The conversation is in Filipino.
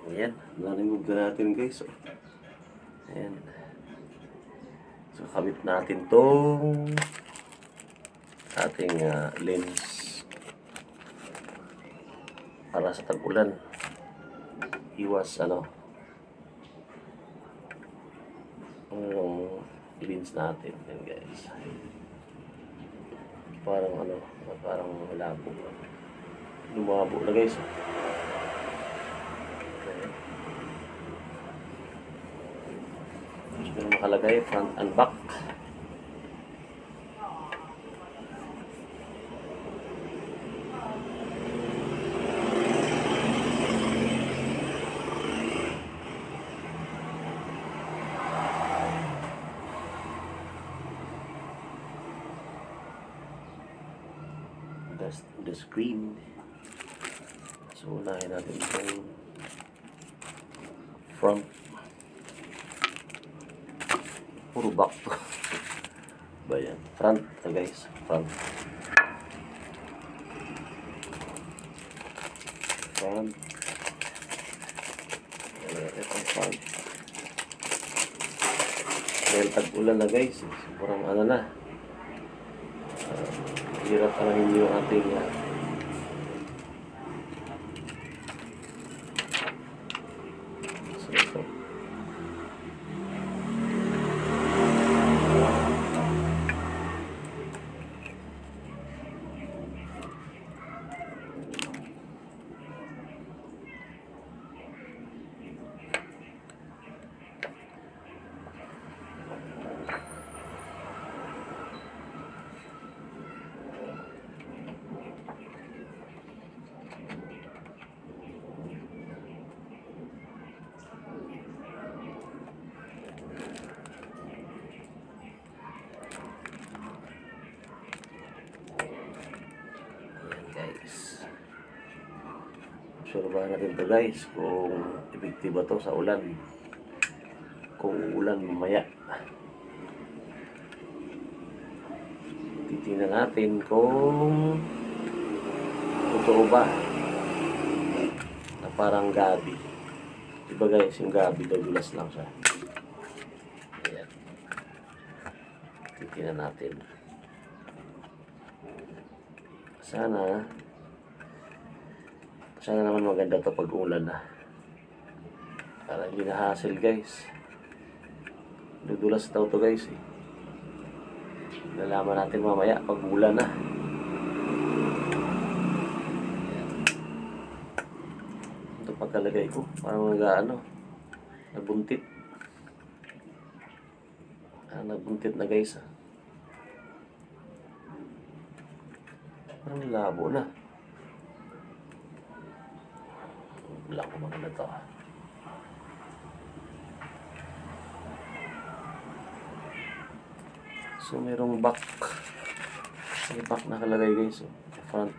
Ayan, na-remove na natin guys. Ayan. So, kabit natin tong ating lens para sa tag-ulan. Iwas yung lens natin. Ayan guys. Parang malabo. Lumabo na guys. Yung nakalagay front and back. That's the screen. So unahin natin itong front. Puro back to. Ba yan? Front guys. Front. Front. Itong front. Dahil tag-ulan na guys. Sobrang na. Hirap alamin yung ating so ito. Guys, obserbahan natin to guys kung epektibo to sa ulan, kung ulan mamaya. Titingnan natin kung totoo ba na parang gabi. Diba guys, yung gabi dadulas lang siya. Ayan, titingnan natin. Sana naman maganda to pag ulan na. Para hindi na hassle guys. Dudulas daw to guys eh. Lalaman natin mamaya pag ulan na. Ito pagkalagay ko. Parang nabuntit. Nabuntit na guys ah. Parang labo na. Wala ko maganda to. So, merong back. May back nakalagay guys. Front.